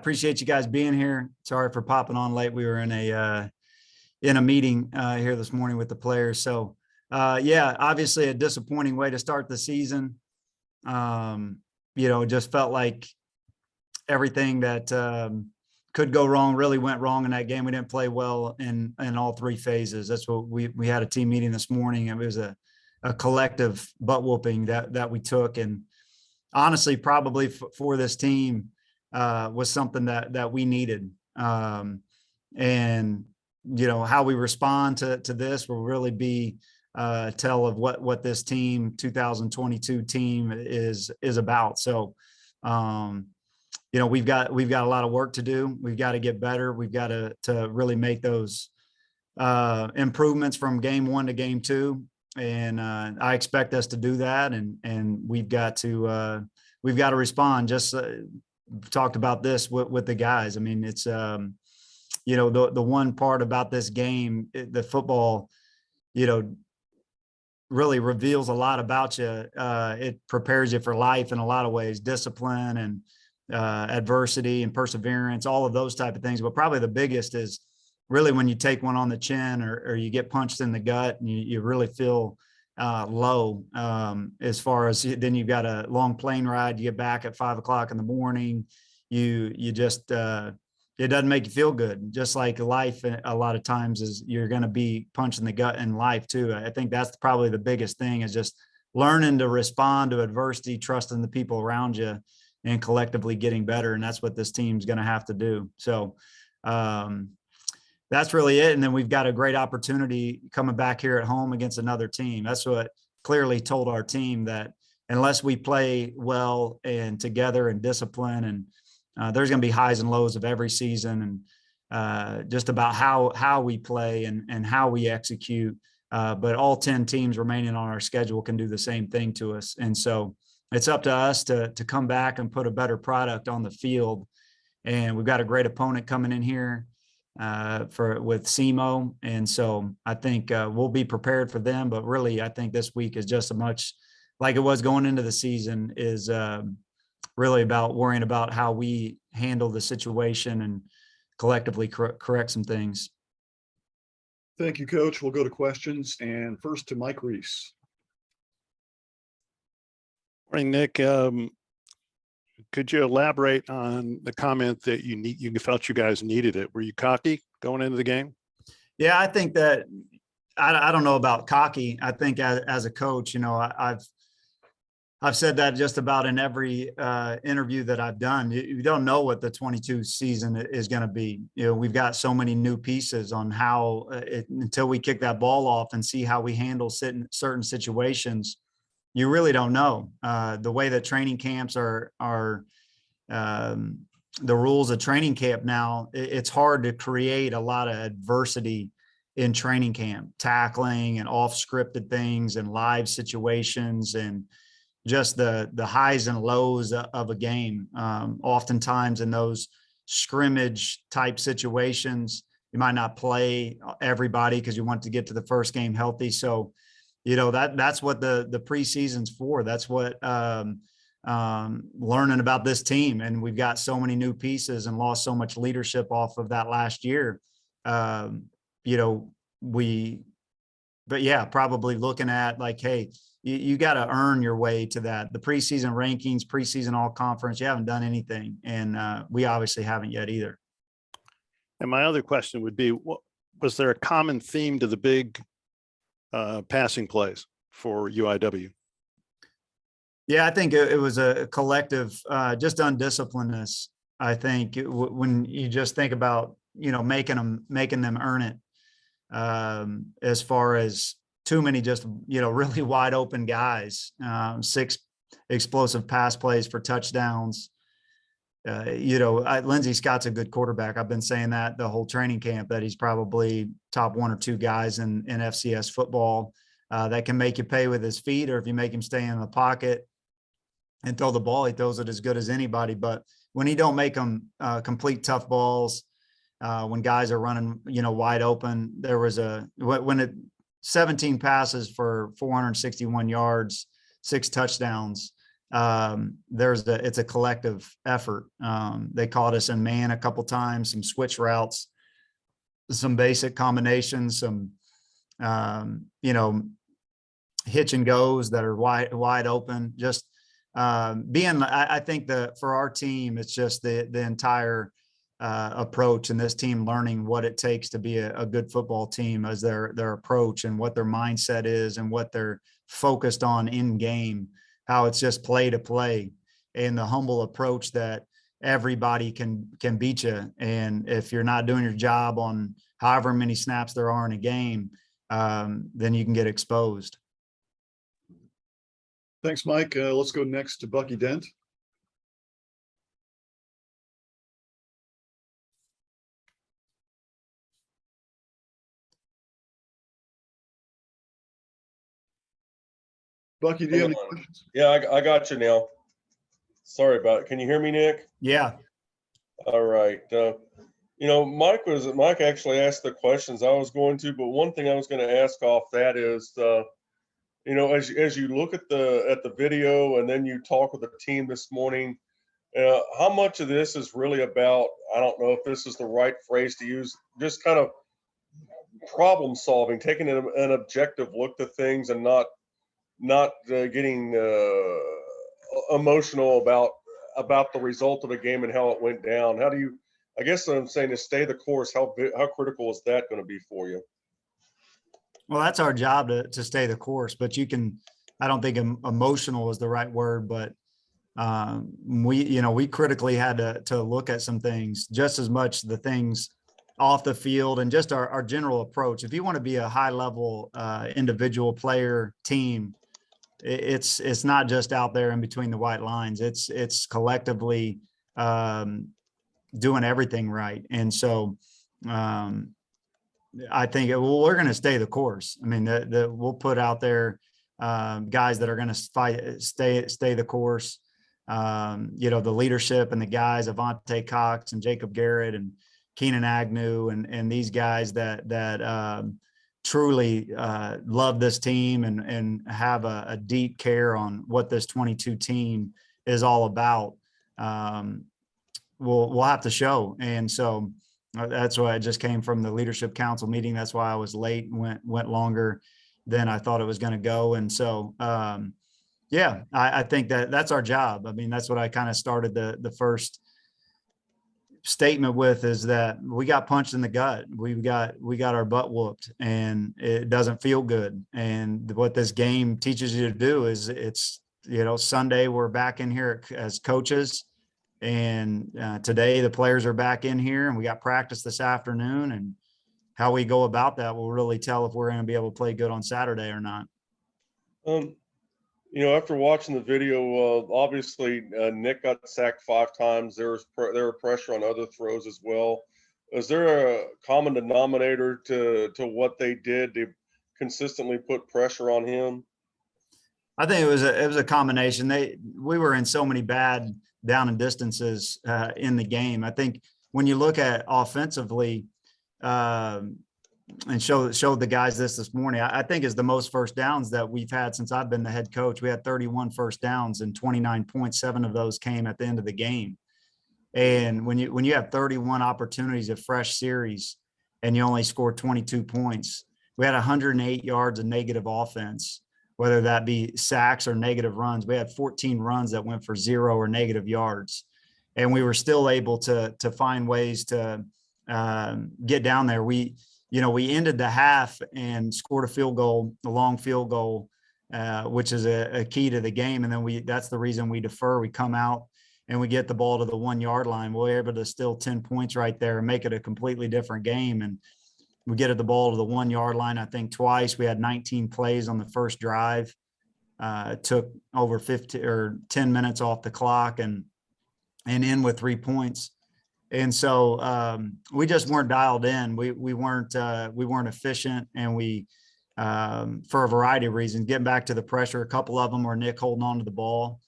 appreciate you guys being here. Sorry for popping on late. We were in a meeting here this morning with the players. So yeah, obviously a disappointing way to start the season. It just felt like everything that could go wrong really went wrong in that game. We didn't play well in all three phases. That's what we had a team meeting this morning. It was a collective butt whooping that we took, and honestly, probably for this team was something that we needed. And how we respond to this will really be tell of what this team 2022 team is about. So we've got a lot of work to do. We've got to get better. We've got to really make those improvements from game one to game two. And I expect us to do that. And we've got to respond. Just talked about this with the guys. I mean, it's, the one part about this game, the football, really reveals a lot about you. It prepares you for life in a lot of ways, discipline and adversity and perseverance, all of those type of things. But probably the biggest is really when you take one on the chin or you get punched in the gut and you really feel low, as far as then you've got a long plane ride, you get back at 5 o'clock in the morning, you just, it doesn't make you feel good. Just like life a lot of times is you're going to be punched in the gut in life too. I think that's probably the biggest thing, is just learning to respond to adversity, trusting the people around you, and collectively getting better. And that's what this team's going to have to do. So that's really it. And then we've got a great opportunity coming back here at home against another team. That's what clearly told our team, that unless we play well and together and discipline, and there's going to be highs and lows of every season, and just about how we play and how we execute. But all 10 teams remaining on our schedule can do the same thing to us. And so it's up to us to come back and put a better product on the field. And we've got a great opponent coming in here with SEMO. And so I think we'll be prepared for them. But really, I think this week is just as much like it was going into the season, is really about worrying about how we handle the situation and collectively correct some things. Thank you, Coach. We'll go to questions, and first to Mike Reese. Morning, Nick. Could you elaborate on the comment that you felt you guys needed it? Were you cocky going into the game? Yeah, I think that I don't know about cocky. I think as a coach, I've said that just about in every interview that I've done. You don't know what the 22 season is going to be. We've got so many new pieces on how until we kick that ball off and see how we handle certain situations, you really don't know. The way that training camps are the rules of training camp now, it's hard to create a lot of adversity in training camp, tackling and off scripted things and live situations and just the highs and lows of a game. Oftentimes in those scrimmage type situations, you might not play everybody because you want to get to the first game healthy. So, that's what the preseason's for. That's what learning about this team. And we've got so many new pieces and lost so much leadership off of that last year. But yeah, probably looking at like, hey, you got to earn your way to that. The preseason rankings, preseason all conference, you haven't done anything. And we obviously haven't yet either. And my other question would be, was there a common theme to the big passing plays for UIW? Yeah, I think it was a collective, just undisciplinedness. I think when you just think about, making them earn it, as far as too many just, really wide open guys, 6 explosive pass plays for touchdowns. Lindsey Scott's a good quarterback. I've been saying that the whole training camp, that he's probably top 1 or 2 guys in FCS football that can make you pay with his feet, or if you make him stay in the pocket and throw the ball, he throws it as good as anybody. But when he don't make them complete tough balls, when guys are running, wide open, there was 17 passes for 461 yards, 6 touchdowns. it's a collective effort. They caught us in man a couple times, some switch routes, some basic combinations, some hitch and goes that are wide open. Just I think for our team, it's just the entire approach, and this team learning what it takes to be a good football team as their approach and what their mindset is and what they're focused on in game, how it's just play to play, and the humble approach that everybody can beat you. And if you're not doing your job on however many snaps there are in a game, then you can get exposed. Thanks, Mike. Let's go next to Bucky Dent. Bucky, do you have any questions? Yeah, I got you now. Sorry about it. Can you hear me, Nick? Yeah. All right. Mike actually asked the questions I was going to, but one thing I was going to ask off that is, as you look at the video and then you talk with the team this morning, how much of this is really about, I don't know if this is the right phrase to use, just kind of problem solving, taking an objective look to things and not getting emotional about the result of the game and how it went down. How do you, I guess what I'm saying is stay the course. How critical is that going to be for you? Well, that's our job to stay the course, but I don't think emotional is the right word, but we critically had to look at some things, just as much the things off the field and just our general approach. If you want to be a high level individual player team, it's not just out there in between the white lines. It's collectively doing everything right. And so I think we're going to stay the course. I mean, we'll put out there guys that are going to stay the course. The leadership and the guys, Avante Cox and Jacob Garrett and Keenan Agnew and these guys that truly love this team and have a deep care on what this 22 team is all about. We'll have to show. And so that's why I just came from the leadership council meeting. That's why I was late and went longer than I thought it was going to go. And so, I think that's our job. I mean, that's what I kind of started the first statement with, is that we got punched in the gut. We got our butt whooped, and it doesn't feel good. And what this game teaches you to do is Sunday we're back in here as coaches, and today the players are back in here, and we got practice this afternoon, and how we go about that will really tell if we're going to be able to play good on Saturday or not. After watching the video, obviously Nick got sacked 5 times. There were pressure on other throws as well. Is there a common denominator to what they did to consistently put pressure on him? I think it was a combination. We were in so many bad down and distances in the game. I think when you look at offensively, and showed the guys this morning, I think is the most first downs that we've had since I've been the head coach. We had 31 first downs, and 29.7 of those came at the end of the game. And when you have 31 opportunities of fresh series and you only score 22 points, we had 108 yards of negative offense, whether that be sacks or negative runs. We had 14 runs that went for 0 or negative yards, and we were still able to find ways to get down there. We ended the half and scored a long field goal, which is a key to the game. And then that's the reason we defer. We come out and we get the ball to the 1 yard line. We're able to steal 10 points right there and make it a completely different game. And we get the ball to the 1 yard line, I think twice. We had 19 plays on the first drive. It took over 10 minutes off the clock and in with 3 points. And so we just weren't dialed in. We weren't efficient, and we for a variety of reasons. Getting back to the pressure, a couple of them were Nick holding on to the ball.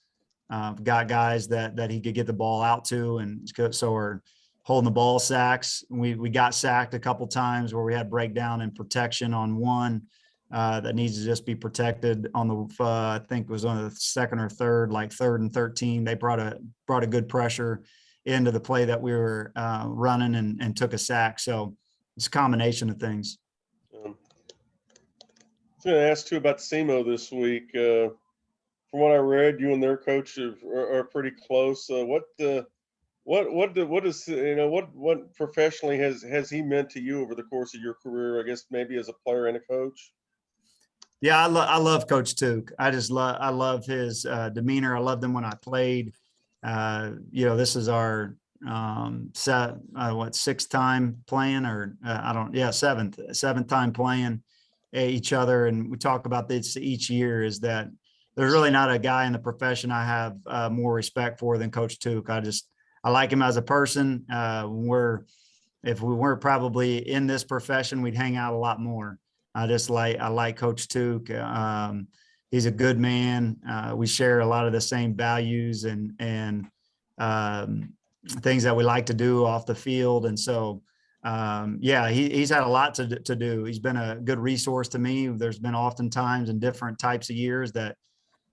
Got guys that he could get the ball out to, and so we're holding the ball sacks. We got sacked a couple times where we had breakdown and protection on one. that needs to just be protected on the, I think it was on the second or third, like 3rd and 13. They brought a good pressure into the play that we were running and took a sack. So it's a combination of things. I was going to ask too about SEMO this week. From what I read, you and their coach are pretty close. What professionally has he meant to you over the course of your career? I guess maybe as a player and a coach. Yeah, I love Coach Tuke. I love his demeanor. I loved him when I played. This is our sixth time playing, or seventh time playing each other, and we talk about this each year. Is that there's really not a guy in the profession I have more respect for than Coach Tuke. I like him as a person. If we weren't probably in this profession, we'd hang out a lot more. I like Coach Tuke. He's a good man. We share a lot of the same values and things that we like to do off the field. And so, he's had a lot to do. He's been a good resource to me. There's been oftentimes in different types of years that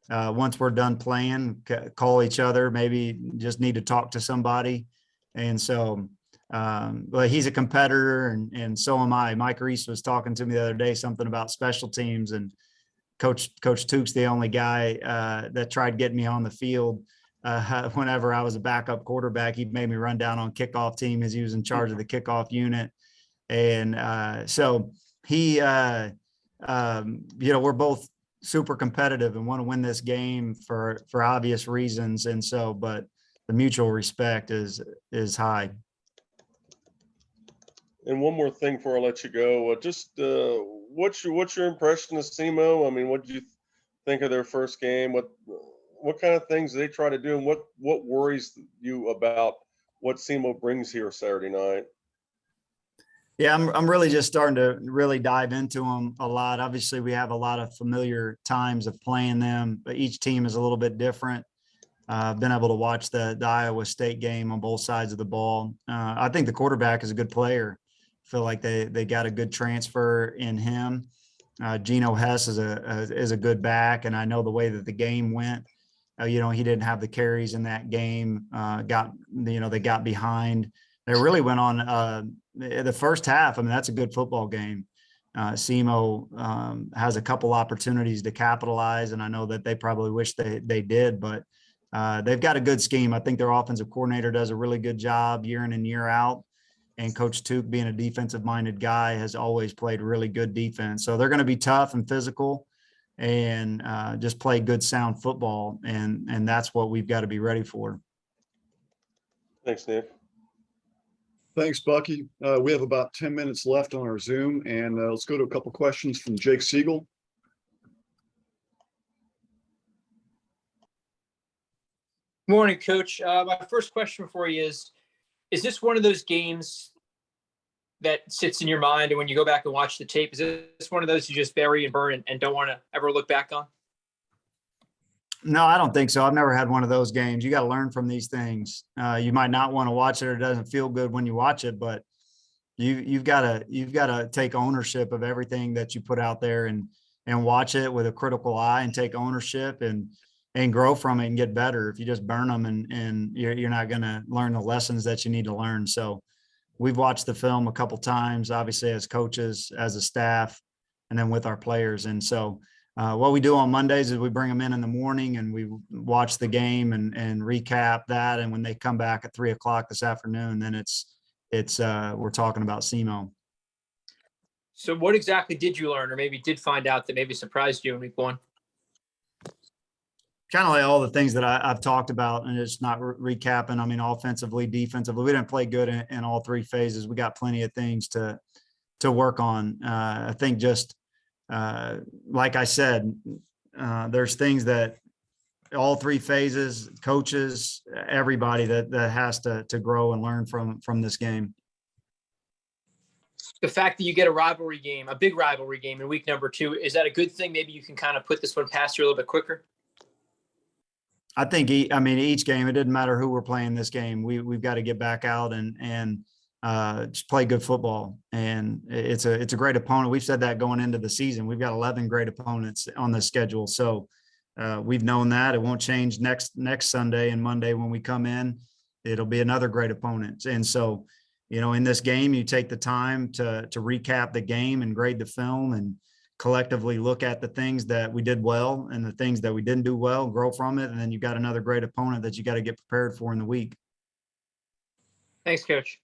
once we're done playing, call each other, maybe just need to talk to somebody. And so, but he's a competitor and so am I. Mike Reese was talking to me the other day, something about special teams, and Coach Tuke's the only guy that tried getting me on the field. Whenever I was a backup quarterback, he made me run down on kickoff team as he was in charge of the kickoff unit. And so he, we're both super competitive and want to win this game for obvious reasons. And so, but the mutual respect is high. And one more thing before I let you go, what's your impression of SEMO? I mean, what did you think of their first game? What kind of things do they try to do, and what worries you about what SEMO brings here Saturday night? Yeah, I'm really just starting to really dive into them a lot. Obviously, we have a lot of familiar times of playing them, but each team is a little bit different. I've been able to watch the Iowa State game on both sides of the ball. I think the quarterback is a good player. I feel like they got a good transfer in him. Geno Hess is a good back, and I know the way that the game went. He didn't have the carries in that game. They got behind. They really went on the first half. I mean, that's a good football game. SEMO has a couple opportunities to capitalize, and I know that they probably wish they did, but they've got a good scheme. I think their offensive coordinator does a really good job year in and year out. And Coach Tuke, being a defensive-minded guy, has always played really good defense. So they're going to be tough and physical and just play good, sound football. And that's what we've got to be ready for. Thanks, Nick. Thanks, Bucky. We have about 10 minutes left on our Zoom, and let's go to a couple questions from Jake Siegel. Morning, Coach. My first question for you is this one of those games that sits in your mind, and when you go back and watch the tape, is this one of those you just bury and burn and don't want to ever look back on? No, I don't think so. I've never had one of those games. You got to learn from these things. You might not want to watch it, or it doesn't feel good when you watch it, but you've got to take ownership of everything that you put out there and watch it with a critical eye and take ownership and grow from it and get better. If you just burn them and you're not going to learn the lessons that you need to learn. So we've watched the film a couple times, obviously as coaches, as a staff, and then with our players. And so what we do on Mondays is we bring them in the morning and we watch the game and recap that. And when they come back at 3:00 this afternoon, then we're talking about SEMO. So what exactly did you learn, or maybe did find out that maybe surprised you in week one? Kind of like all the things that I've talked about, and it's not recapping. I mean, offensively, defensively, we didn't play good in all three phases. We got plenty of things to work on. I think just like I said, there's things that all three phases, coaches, everybody that has to grow and learn from this game. The fact that you get a big rivalry game in week number 2, is that a good thing? Maybe you can kind of put this one past you a little bit quicker. I think, each game, it didn't matter who we're playing this game. We've got to get back out and just play good football. And it's a great opponent. We've said that going into the season. We've got 11 great opponents on the schedule. So we've known that it won't change next Sunday and Monday when we come in. It'll be another great opponent. And so, in this game, you take the time to recap the game and grade the film and collectively look at the things that we did well and the things that we didn't do well, grow from it. And then you got another great opponent that you got to get prepared for in the week. Thanks, Coach.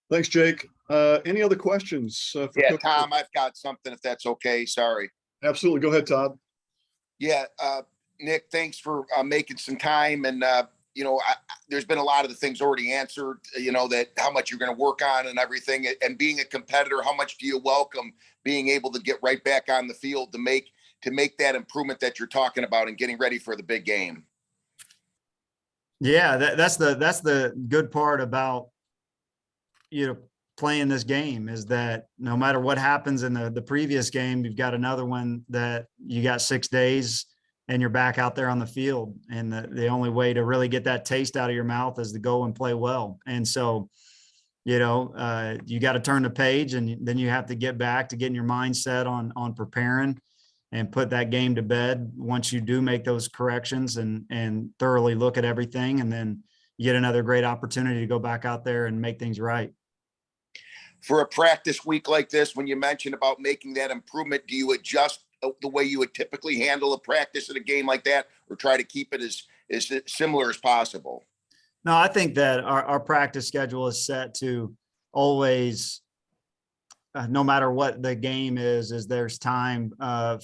Thanks, Jake. Any other questions? For Yeah, Coach? Tom, I've got something if that's okay. Sorry. Absolutely. Go ahead, Todd. Yeah, Nick, thanks for making some time. And, there's been a lot of the things already answered, that how much you're going to work on and everything. And being a competitor, how much do you welcome being able to get right back on the field to make that improvement that you're talking about and getting ready for the big game? Yeah, that's the good part about, playing this game is that no matter what happens in the previous game, you've got another one that you got 6 days and you're back out there on the field. And the only way to really get that taste out of your mouth is to go and play well. And so, you got to turn the page, and then you have to get back to getting your mindset on preparing and put that game to bed once you do make those corrections and thoroughly look at everything. And then you get another great opportunity to go back out there and make things right. For a practice week like this, when you mentioned about making that improvement, do you adjust the way you would typically handle a practice in a game like that, or try to keep it as similar as possible? No, I think that our practice schedule is set to always, no matter what the game is there's time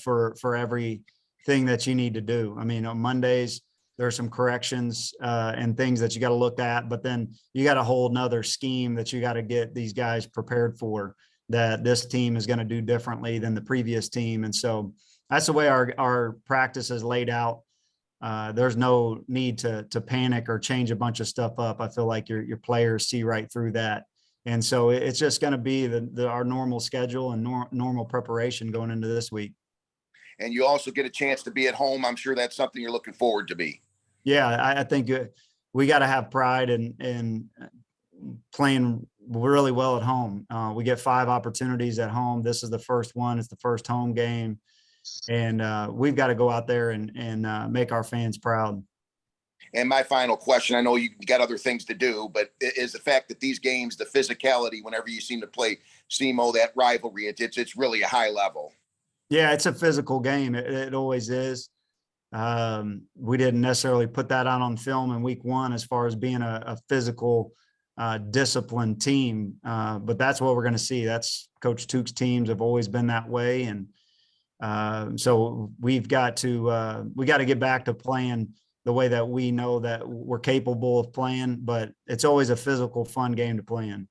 for everything that you need to do. I mean, on Mondays, there's some corrections and things that you got to look at, but then you got a whole nother scheme that you got to get these guys prepared for, that this team is going to do differently than the previous team. And so that's the way our practice is laid out. There's no need to panic or change a bunch of stuff up. I feel like your players see right through that. And so it's just going to be our normal schedule and normal preparation going into this week. And you also get a chance to be at home. I'm sure that's something you're looking forward to be. Yeah, I think we got to have pride in playing really well at home. We get 5 opportunities at home. This is the first one. It's the first home game. And we've got to go out there and make our fans proud. And my final question, I know you got other things to do, but is the fact that these games, the physicality, whenever you seem to play SEMO, that rivalry, it's really a high level. Yeah, it's a physical game. It always is. We didn't necessarily put that out on film in week 1 as far as being a physical, disciplined team. But that's what we're going to see. That's Coach Tuk's teams have always been that way. And so we've got to get back to playing the way that we know that we're capable of playing, but it's always a physical, fun game to play in.